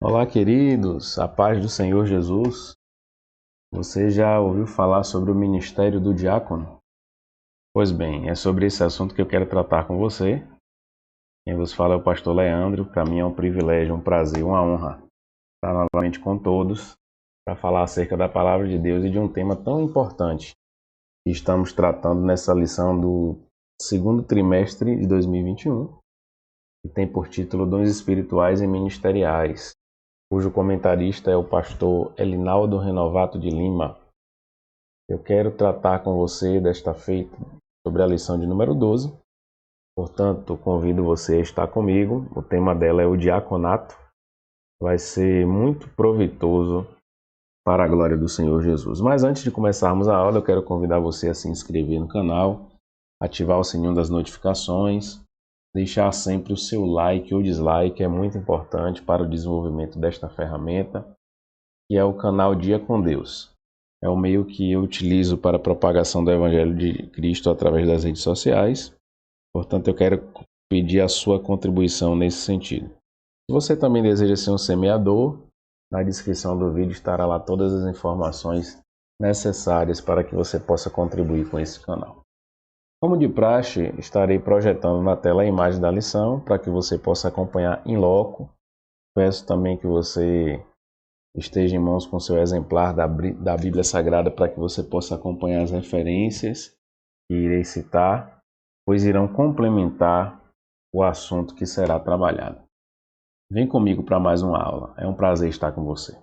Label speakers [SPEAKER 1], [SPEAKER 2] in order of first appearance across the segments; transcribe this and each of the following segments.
[SPEAKER 1] Olá, queridos, a paz do Senhor Jesus. Você já ouviu falar sobre o ministério do diácono? Pois bem, é sobre esse assunto que eu quero tratar com você. Quem vos fala é o pastor Leandro. Para mim é um privilégio, um prazer, uma honra estar novamente com todos para falar acerca da palavra de Deus e de um tema tão importante que estamos tratando nessa lição do segundo trimestre de 2021, que tem por título Dons Espirituais e Ministeriais, cujo comentarista é o pastor Elinaldo Renovato de Lima. Eu quero tratar com você desta feita sobre a lição de número 12. Portanto, convido você a estar comigo. O tema dela é o diaconato. Vai ser muito proveitoso para a glória do Senhor Jesus. Mas antes de começarmos a aula, eu quero convidar você a se inscrever no canal, ativar o sininho das notificações, deixar sempre o seu like ou dislike, é muito importante para o desenvolvimento desta ferramenta, que é o canal Dia com Deus. É o meio que eu utilizo para a propagação do Evangelho de Cristo através das redes sociais. Portanto, eu quero pedir a sua contribuição nesse sentido. Se você também deseja ser um semeador, na descrição do vídeo estará lá todas as informações necessárias para que você possa contribuir com esse canal. Como de praxe, estarei projetando na tela a imagem da lição para que você possa acompanhar em loco. Peço também que você esteja em mãos com seu exemplar da Bíblia Sagrada para que você possa acompanhar as referências que irei citar, pois irão complementar o assunto que será trabalhado. Vem comigo para mais uma aula. É um prazer estar com você.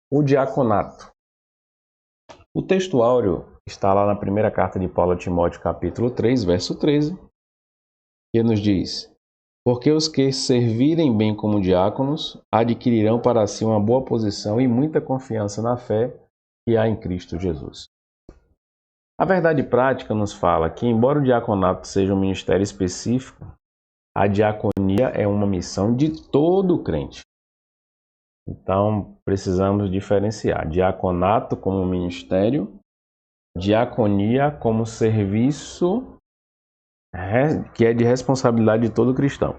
[SPEAKER 1] O diaconato. O texto áureo está lá na primeira carta de Paulo a Timóteo, capítulo 3, verso 13, que nos diz: porque os que servirem bem como diáconos adquirirão para si uma boa posição e muita confiança na fé que há em Cristo Jesus. A verdade prática nos fala que, embora o diaconato seja um ministério específico, a diaconia é uma missão de todo crente. Então, precisamos diferenciar diaconato como ministério, diaconia como serviço que é de responsabilidade de todo cristão.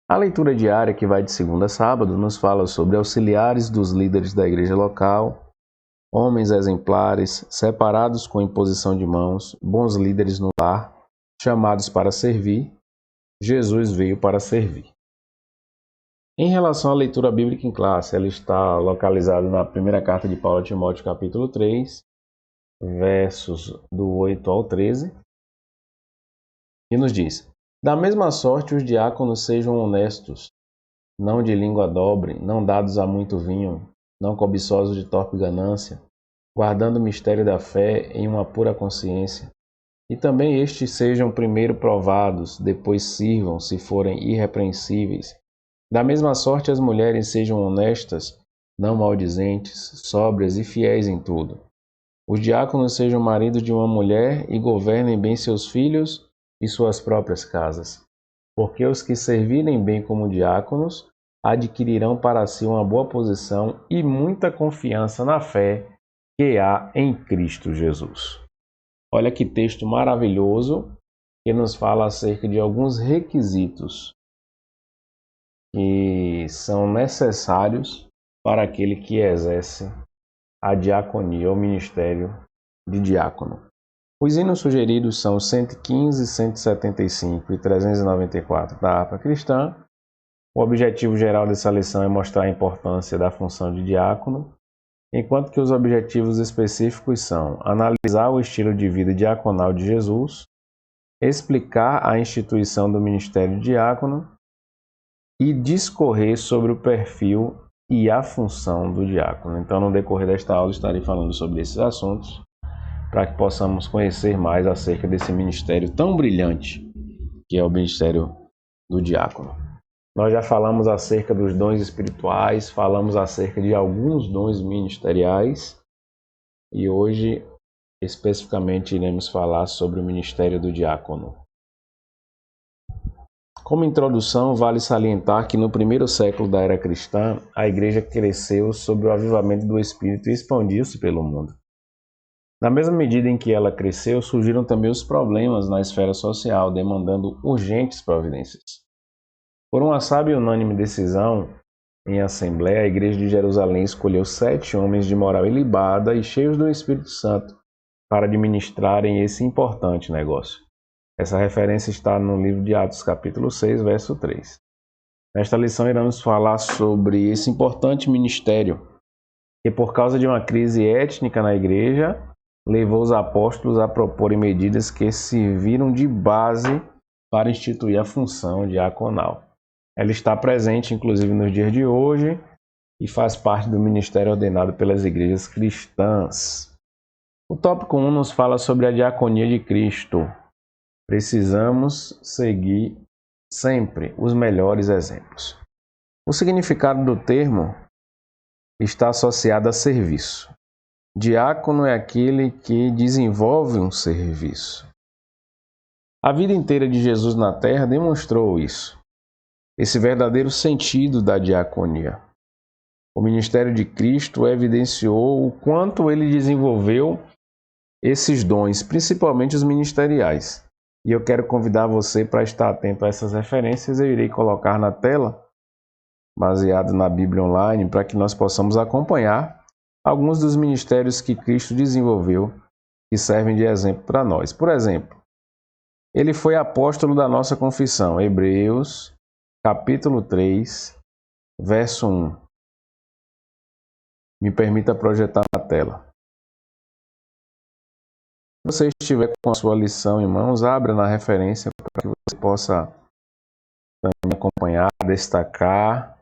[SPEAKER 1] A leitura diária, que vai de segunda a sábado, nos fala sobre auxiliares dos líderes da igreja local, homens exemplares, separados com imposição de mãos, bons líderes no lar, chamados para servir. Jesus veio para servir. Em relação à leitura bíblica em classe, ela está localizada na primeira carta de Paulo a Timóteo, capítulo 3, versos do 8 ao 13, e nos diz: da mesma sorte os diáconos sejam honestos, não de língua dobre, não dados a muito vinho, não cobiçosos de torpe ganância, guardando o mistério da fé em uma pura consciência. E também estes sejam primeiro provados, depois sirvam, se forem irrepreensíveis. Da mesma sorte as mulheres sejam honestas, não maldizentes, sóbrias e fiéis em tudo. Os diáconos sejam maridos de uma mulher e governem bem seus filhos e suas próprias casas. Porque os que servirem bem como diáconos adquirirão para si uma boa posição e muita confiança na fé que há em Cristo Jesus. Olha que texto maravilhoso que nos fala acerca de alguns requisitos que são necessários para aquele que exerce a diaconia, o ministério de diácono. Os hinos sugeridos são 115, 175 e 394 da harpa cristã. O objetivo geral dessa lição é mostrar a importância da função de diácono, enquanto que os objetivos específicos são analisar o estilo de vida diaconal de Jesus, explicar a instituição do ministério de diácono e discorrer sobre o perfil e a função do diácono. Então, no decorrer desta aula, estarei falando sobre esses assuntos para que possamos conhecer mais acerca desse ministério tão brilhante que é o ministério do diácono. Nós já falamos acerca dos dons espirituais, falamos acerca de alguns dons ministeriais e hoje, especificamente, iremos falar sobre o ministério do diácono. Como introdução, vale salientar que no primeiro século da era cristã, a igreja cresceu sob o avivamento do Espírito e expandiu-se pelo mundo. Na mesma medida em que ela cresceu, surgiram também os problemas na esfera social, demandando urgentes providências. Por uma sábia e unânime decisão em assembleia, a Igreja de Jerusalém escolheu 7 homens de moral ilibada e cheios do Espírito Santo para administrarem esse importante negócio. Essa referência está no livro de Atos, capítulo 6, verso 3. Nesta lição iremos falar sobre esse importante ministério, que por causa de uma crise étnica na igreja, levou os apóstolos a proporem medidas que serviram de base para instituir a função diaconal. Ela está presente, inclusive, nos dias de hoje e faz parte do ministério ordenado pelas igrejas cristãs. O tópico 1 nos fala sobre a diaconia de Cristo. Precisamos seguir sempre os melhores exemplos. O significado do termo está associado a serviço. Diácono é aquele que desenvolve um serviço. A vida inteira de Jesus na terra demonstrou isso, esse verdadeiro sentido da diaconia. O ministério de Cristo evidenciou o quanto ele desenvolveu esses dons, principalmente os ministeriais. E eu quero convidar você para estar atento a essas referências. Eu irei colocar na tela, baseado na Bíblia Online, para que nós possamos acompanhar alguns dos ministérios que Cristo desenvolveu que servem de exemplo para nós. Por exemplo, ele foi apóstolo da nossa confissão, Hebreus, capítulo 3, verso 1. Me permita projetar na tela. Se você estiver com a sua lição em mãos, abra na referência para que você possa também acompanhar, destacar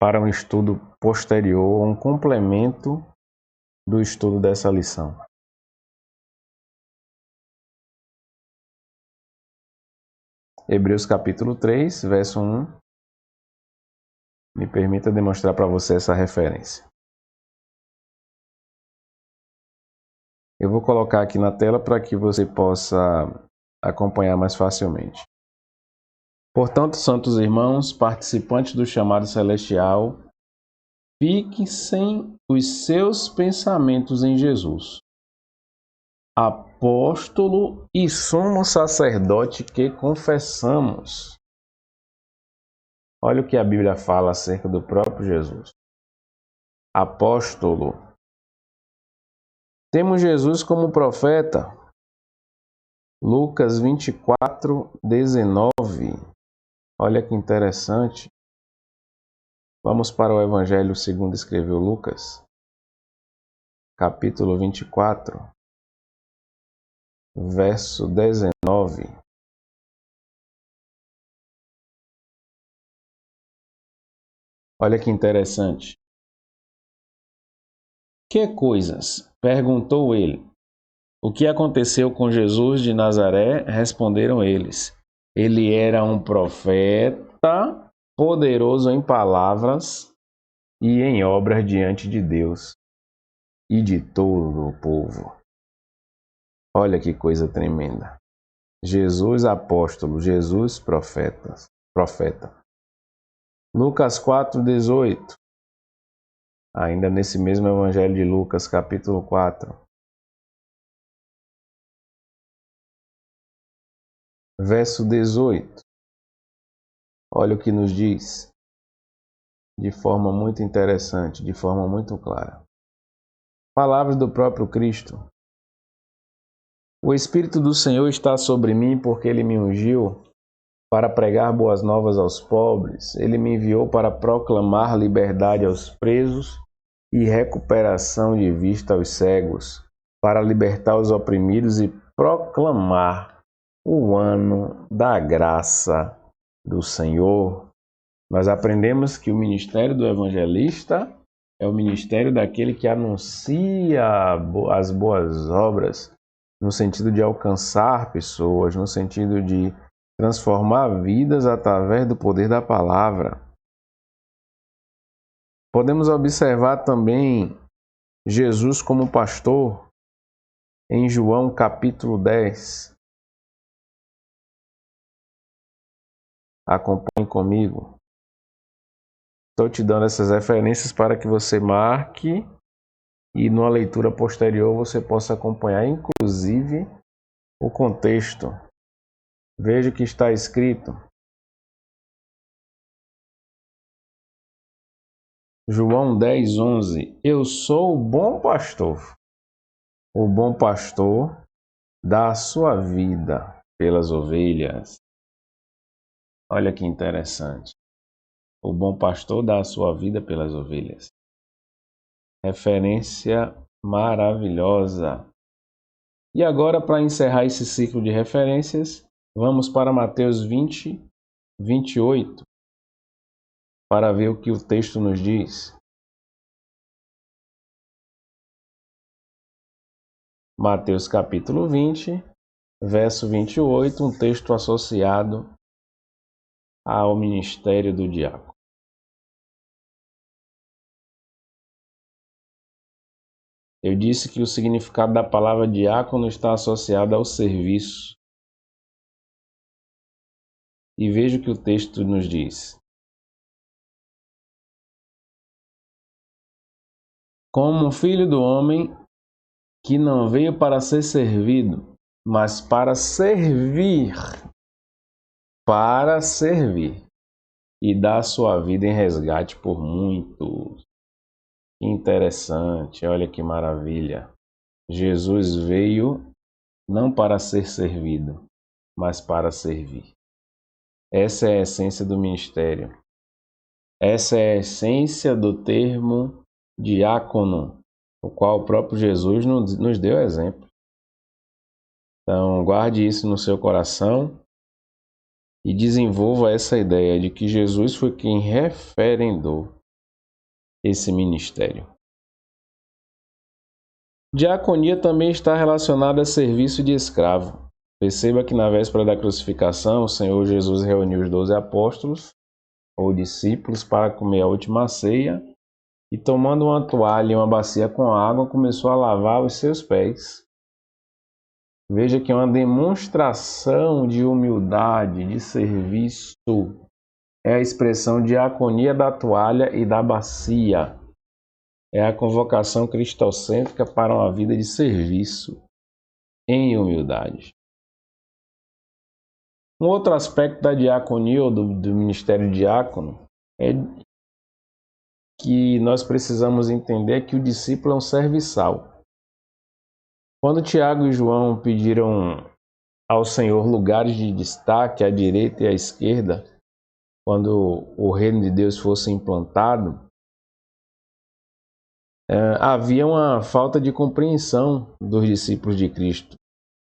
[SPEAKER 1] para um estudo posterior, um complemento do estudo dessa lição. Hebreus capítulo 3, verso 1. Me permita demonstrar para você essa referência. Eu vou colocar aqui na tela para que você possa acompanhar mais facilmente. Portanto, santos irmãos, participantes do chamado celestial, fixem os seus pensamentos em Jesus, apóstolo e sumo sacerdote que confessamos. Olha o que a Bíblia fala acerca do próprio Jesus. Apóstolo. Temos Jesus como profeta. Lucas 24, 19. Olha que interessante. Vamos para o Evangelho segundo escreveu Lucas, capítulo 24, verso 19. Olha que interessante. Que coisas? Perguntou ele. O que aconteceu com Jesus de Nazaré? Responderam eles. Ele era um profeta, poderoso em palavras e em obras diante de Deus e de todo o povo. Olha que coisa tremenda. Jesus apóstolo, Jesus profeta. Lucas 4:18. Ainda nesse mesmo evangelho de Lucas, capítulo 4. Verso 18. Olha o que nos diz. De forma muito interessante, de forma muito clara. Palavras do próprio Cristo. O Espírito do Senhor está sobre mim porque Ele me ungiu para pregar boas novas aos pobres. Ele me enviou para proclamar liberdade aos presos e recuperação de vista aos cegos, para libertar os oprimidos e proclamar o ano da graça do Senhor. Nós aprendemos que o ministério do evangelista é o ministério daquele que anuncia as boas obras, no sentido de alcançar pessoas, no sentido de transformar vidas através do poder da palavra. Podemos observar também Jesus como pastor em João capítulo 10. Acompanhe comigo. Estou te dando essas referências para que você marque e numa leitura posterior você possa acompanhar, inclusive, o contexto. Veja o que está escrito. João 10:11. Eu sou o bom pastor. O bom pastor dá a sua vida pelas ovelhas. Olha que interessante. O bom pastor dá a sua vida pelas ovelhas. Referência maravilhosa. E agora, para encerrar esse ciclo de referências, vamos para Mateus 20:28, para ver o que o texto nos diz. Mateus capítulo 20, verso 28, um texto associado ao ministério do diácono. Eu disse que o significado da palavra diácono está associado ao serviço. E veja o que o texto nos diz. Como um filho do homem que não veio para ser servido, mas para servir e dar sua vida em resgate por muitos. Interessante, olha que maravilha. Jesus veio não para ser servido, mas para servir. Essa é a essência do ministério. Essa é a essência do termo diácono, o qual o próprio Jesus nos deu exemplo. Então, guarde isso no seu coração e desenvolva essa ideia de que Jesus foi quem referendou esse ministério. Diaconia também está relacionada a serviço de escravo. Perceba que na véspera da crucificação, o Senhor Jesus reuniu os 12 apóstolos, ou discípulos, para comer a última ceia, e tomando uma toalha e uma bacia com água, começou a lavar os seus pés. Veja que é uma demonstração de humildade, de serviço. É a expressão diaconia da toalha e da bacia. É a convocação cristocêntrica para uma vida de serviço em humildade. Um outro aspecto da diaconia ou do ministério diácono é que nós precisamos entender que o discípulo é um serviçal. Quando Tiago e João pediram ao Senhor lugares de destaque à direita e à esquerda, quando o reino de Deus fosse implantado, havia uma falta de compreensão dos discípulos de Cristo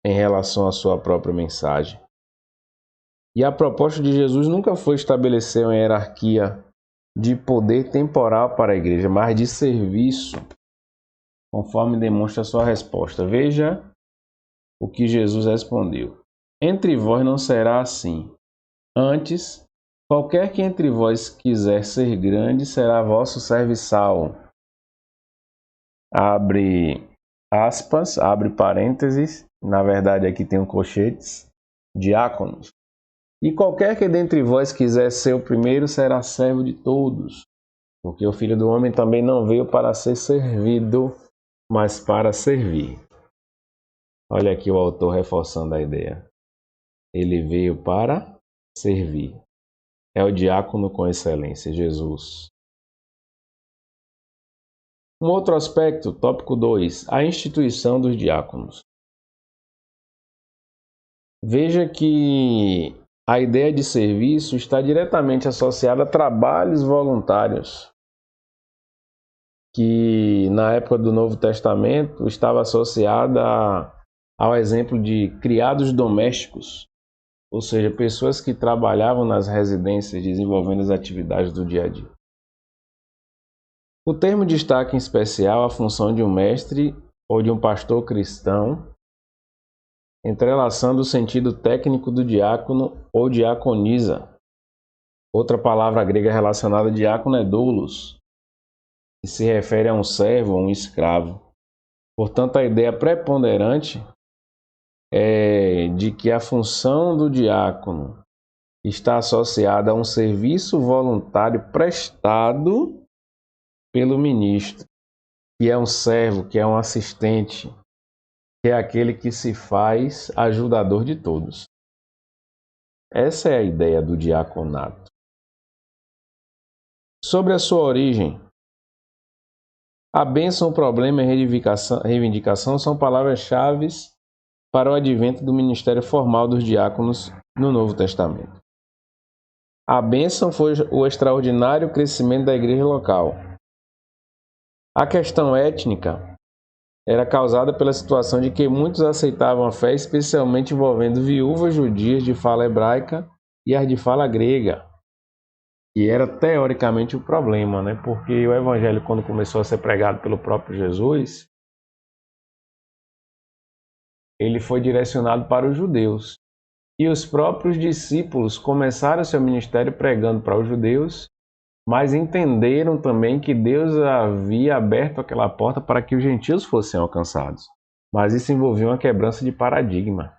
[SPEAKER 1] em relação à sua própria mensagem. E a proposta de Jesus nunca foi estabelecer uma hierarquia de poder temporal para a igreja, mas de serviço, conforme demonstra a sua resposta. Veja o que Jesus respondeu. Entre vós não será assim. Antes, qualquer que entre vós quiser ser grande será vosso serviçal. Abre aspas, abre parênteses, na verdade aqui tem um colchetes, diáconos. E qualquer que dentre vós quiser ser o primeiro será servo de todos, porque o Filho do Homem também não veio para ser servido, mas para servir. Olha aqui o autor reforçando a ideia. Ele veio para servir. É o diácono com excelência, Jesus. Um outro aspecto, tópico 2, a instituição dos diáconos. Veja que a ideia de serviço está diretamente associada a trabalhos voluntários, que na época do Novo Testamento estava associada ao exemplo de criados domésticos, ou seja, pessoas que trabalhavam nas residências desenvolvendo as atividades do dia a dia. O termo destaca em especial a função de um mestre ou de um pastor cristão, entrelaçando o sentido técnico do diácono ou diaconisa. Outra palavra grega relacionada a diácono é doulos, que se refere a um servo ou um escravo. Portanto, a ideia preponderante é de que a função do diácono está associada a um serviço voluntário prestado pelo ministro, que é um servo, que é um assistente, que é aquele que se faz ajudador de todos. Essa é a ideia do diaconato. Sobre a sua origem, a bênção, o problema e a reivindicação são palavras-chave para o advento do ministério formal dos diáconos no Novo Testamento. A bênção foi o extraordinário crescimento da igreja local. A questão étnica era causada pela situação de que muitos aceitavam a fé, especialmente envolvendo viúvas judias de fala hebraica e as de fala grega, que era teoricamente o problema, né? Porque o evangelho, quando começou a ser pregado pelo próprio Jesus, ele foi direcionado para os judeus. E os próprios discípulos começaram seu ministério pregando para os judeus, mas entenderam também que Deus havia aberto aquela porta para que os gentios fossem alcançados. Mas isso envolvia uma quebrança de paradigma.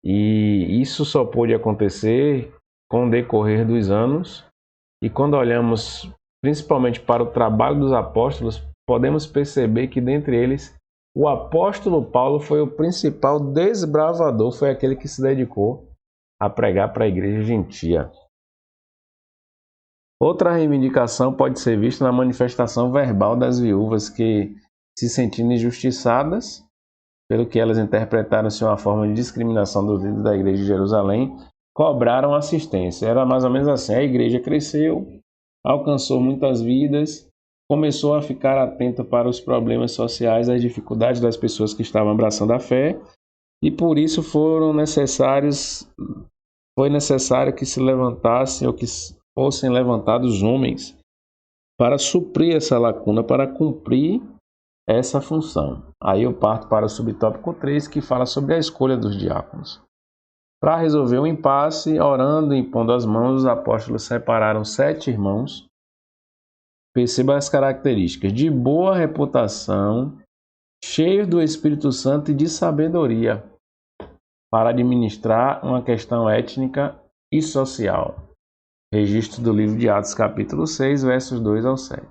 [SPEAKER 1] E isso só pôde acontecer com o decorrer dos anos. E quando olhamos principalmente para o trabalho dos apóstolos, podemos perceber que dentre eles, o apóstolo Paulo foi o principal desbravador, foi aquele que se dedicou a pregar para a igreja gentia. Outra reivindicação pode ser vista na manifestação verbal das viúvas que, se sentindo injustiçadas, pelo que elas interpretaram-se uma forma de discriminação dos líderes da igreja de Jerusalém, cobraram assistência. Era mais ou menos assim: a igreja cresceu, alcançou muitas vidas, começou a ficar atenta para os problemas sociais, as dificuldades das pessoas que estavam abraçando a fé, e por isso foi necessário que se levantassem ou que fossem levantados homens para suprir essa lacuna, para cumprir essa função. Aí eu parto para o subtópico 3, que fala sobre a escolha dos diáconos. Para resolver o impasse, orando e impondo as mãos, os apóstolos separaram 7 irmãos. Perceba as características: de boa reputação, cheios do Espírito Santo e de sabedoria, para administrar uma questão étnica e social. Registro do livro de Atos, capítulo 6, versos 2 ao 7.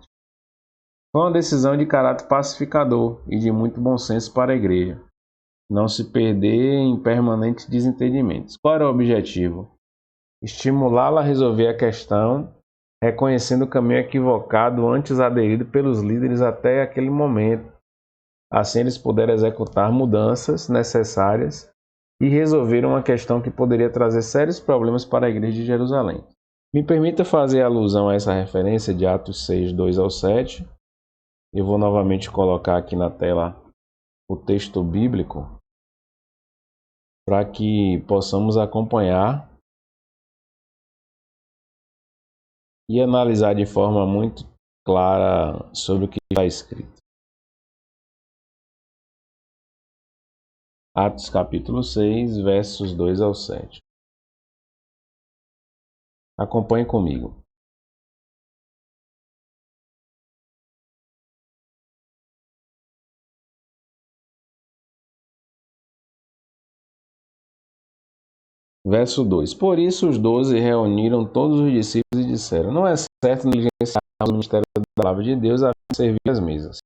[SPEAKER 1] Foi uma decisão de caráter pacificador e de muito bom senso para a igreja não se perder em permanentes desentendimentos. Qual era o objetivo? Estimulá-la a resolver a questão, reconhecendo o caminho equivocado antes aderido pelos líderes até aquele momento. Assim eles puderam executar mudanças necessárias e resolver uma questão que poderia trazer sérios problemas para a igreja de Jerusalém. Me permita fazer alusão a essa referência de Atos 6, 2 ao 7. Eu vou novamente colocar aqui na tela o texto bíblico para que possamos acompanhar e analisar de forma muito clara sobre o que está escrito. Atos capítulo 6, versos 2 ao 7. Acompanhe comigo. Verso 2. Por isso os 12 reuniram todos os discípulos e disseram: não é certo negligenciar o ministério da palavra de Deus a servir as mesas.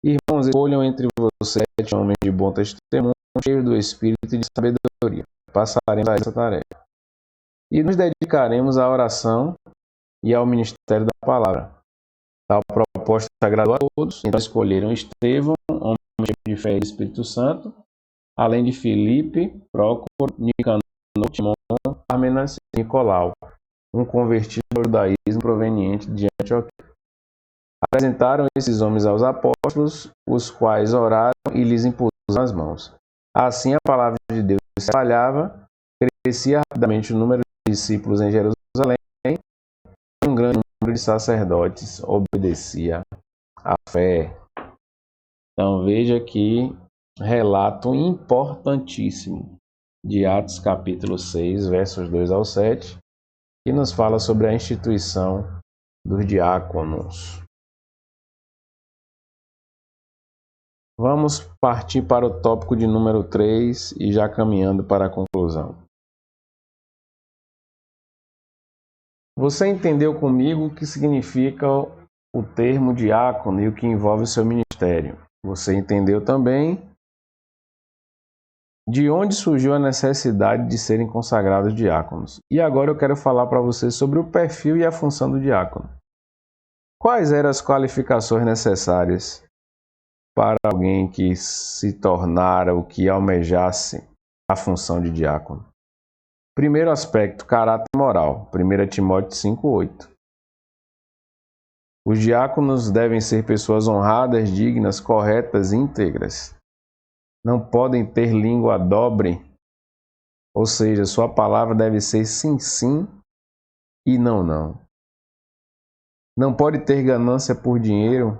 [SPEAKER 1] Irmãos, escolham entre vocês 7 homens de bom testemunho, cheios do Espírito e de sabedoria. Passaremos a essa tarefa. E nos dedicaremos à oração e ao ministério da palavra. Tal proposta agradou a todos, então escolheram Estevão, homem de fé e do Espírito Santo, além de Filipe, Prócoro, Nicanor, Timão, Parmenas e Nicolau, um convertido ao judaísmo proveniente de Antioquia. Apresentaram esses homens aos apóstolos, os quais oraram e lhes impuseram as mãos. Assim a palavra de Deus se espalhava, crescia rapidamente o número de discípulos em Jerusalém, e um grande número de sacerdotes obedecia à fé. Então veja aqui relato importantíssimo de Atos capítulo 6, versos 2 ao 7, que nos fala sobre a instituição dos diáconos. Vamos partir para o tópico de número 3 e já caminhando para a conclusão. Você entendeu comigo o que significa o termo diácono e o que envolve o seu ministério. Você entendeu também de onde surgiu a necessidade de serem consagrados diáconos. E agora eu quero falar para você sobre o perfil e a função do diácono. Quais eram as qualificações necessárias para alguém que se tornara ou que almejasse a função de diácono? Primeiro aspecto, caráter moral. 1 Timóteo 5,8. Os diáconos devem ser pessoas honradas, dignas, corretas e íntegras. Não podem ter língua dobre, ou seja, sua palavra deve ser sim, sim e não, não. Não pode ter ganância por dinheiro,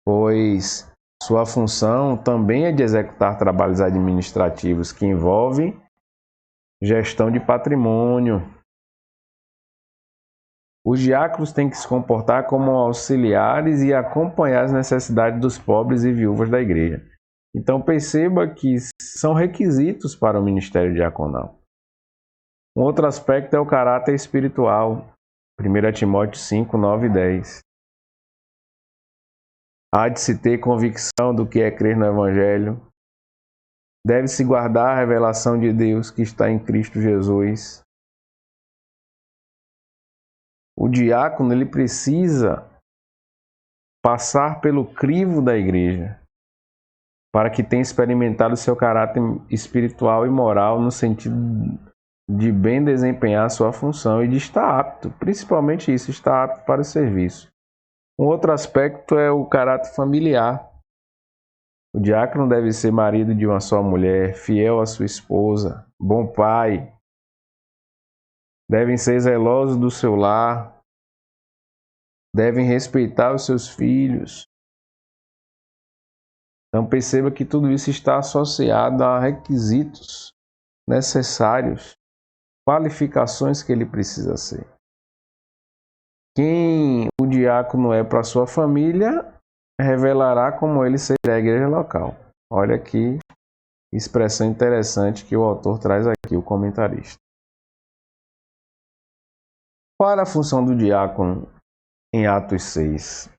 [SPEAKER 1] pois sua função também é de executar trabalhos administrativos que envolvem gestão de patrimônio. Os diáconos têm que se comportar como auxiliares e acompanhar as necessidades dos pobres e viúvas da igreja. Então perceba que são requisitos para o ministério diaconal. Um outro aspecto é o caráter espiritual. 1 Timóteo 5, 9 e 10. Há de se ter convicção do que é crer no Evangelho. Deve-se guardar a revelação de Deus que está em Cristo Jesus. O diácono ele precisa passar pelo crivo da igreja para que tenha experimentado seu caráter espiritual e moral no sentido de bem desempenhar sua função e de estar apto, principalmente isso, estar apto para o serviço. Um outro aspecto é o caráter familiar. O diácono deve ser marido de uma só mulher, fiel à sua esposa, bom pai. Devem ser zelosos do seu lar, devem respeitar os seus filhos. Então perceba que tudo isso está associado a requisitos necessários, qualificações que ele precisa ser. Quem o diácono é para sua família, revelará como ele será a igreja local. Olha que expressão interessante que o autor traz aqui, o comentarista. Qual era a função do diácono em Atos 6?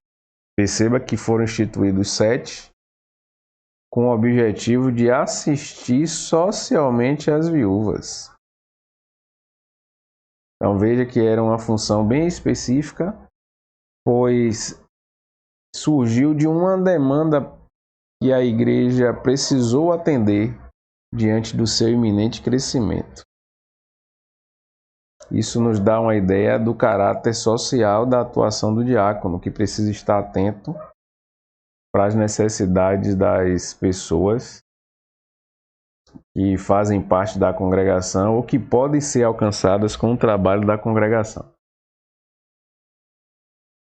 [SPEAKER 1] Perceba que foram instituídos 7 com o objetivo de assistir socialmente as viúvas. Então veja que era uma função bem específica, pois surgiu de uma demanda que a igreja precisou atender diante do seu iminente crescimento. Isso nos dá uma ideia do caráter social da atuação do diácono, que precisa estar atento para as necessidades das pessoas que fazem parte da congregação ou que podem ser alcançadas com o trabalho da congregação.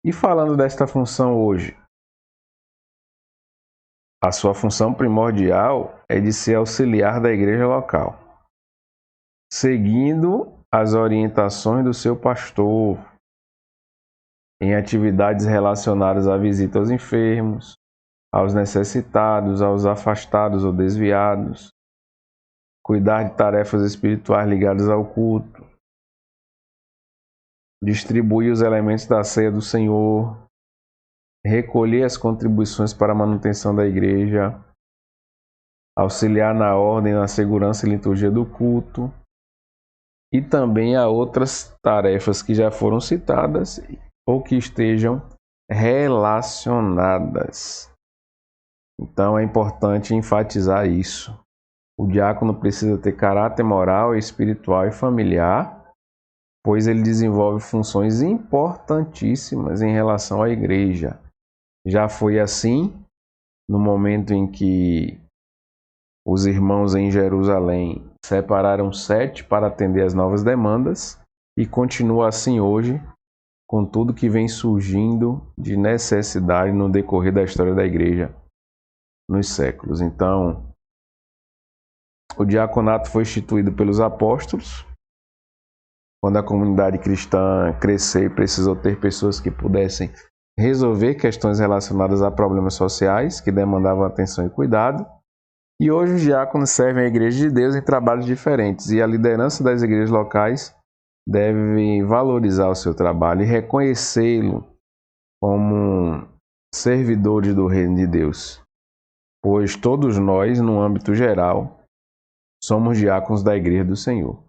[SPEAKER 1] E falando desta função hoje, a sua função primordial é de ser auxiliar da igreja local, seguindo as orientações do seu pastor em atividades relacionadas à visita aos enfermos, aos necessitados, aos afastados ou desviados, cuidar de tarefas espirituais ligadas ao culto, distribuir os elementos da ceia do Senhor, recolher as contribuições para a manutenção da igreja, auxiliar na ordem, na segurança e liturgia do culto, e também há outras tarefas que já foram citadas ou que estejam relacionadas. Então é importante enfatizar isso. O diácono precisa ter caráter moral, espiritual e familiar, pois ele desenvolve funções importantíssimas em relação à igreja. Já foi assim no momento em que os irmãos em Jerusalém separaram 7 para atender às novas demandas e continua assim hoje com tudo que vem surgindo de necessidade no decorrer da história da igreja nos séculos. Então, o diaconato foi instituído pelos apóstolos. Quando a comunidade cristã cresceu e precisou ter pessoas que pudessem resolver questões relacionadas a problemas sociais que demandavam atenção e cuidado. E hoje os diáconos servem a igreja de Deus em trabalhos diferentes e a liderança das igrejas locais deve valorizar o seu trabalho e reconhecê-lo como servidores do reino de Deus, pois todos nós, no âmbito geral, somos diáconos da Igreja do Senhor.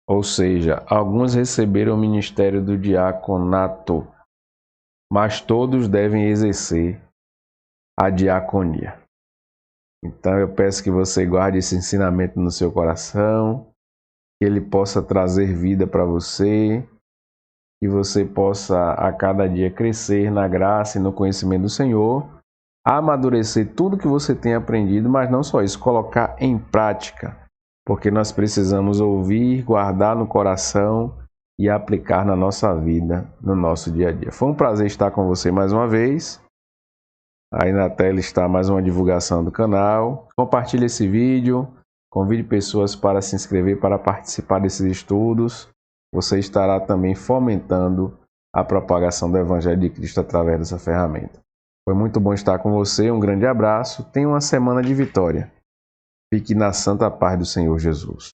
[SPEAKER 1] Ou seja, alguns receberam o ministério do diaconato, mas todos devem exercer a diaconia. Então eu peço que você guarde esse ensinamento no seu coração, que ele possa trazer vida para você, que você possa a cada dia crescer na graça e no conhecimento do Senhor, amadurecer tudo que você tem aprendido, mas não só isso, colocar em prática, porque nós precisamos ouvir, guardar no coração e aplicar na nossa vida, no nosso dia a dia. Foi um prazer estar com você mais uma vez. Aí na tela está mais uma divulgação do canal. Compartilhe esse vídeo, convide pessoas para se inscrever, para participar desses estudos. Você estará também fomentando a propagação do Evangelho de Cristo através dessa ferramenta. Foi muito bom estar com você, um grande abraço, tenha uma semana de vitória. Fique na santa paz do Senhor Jesus.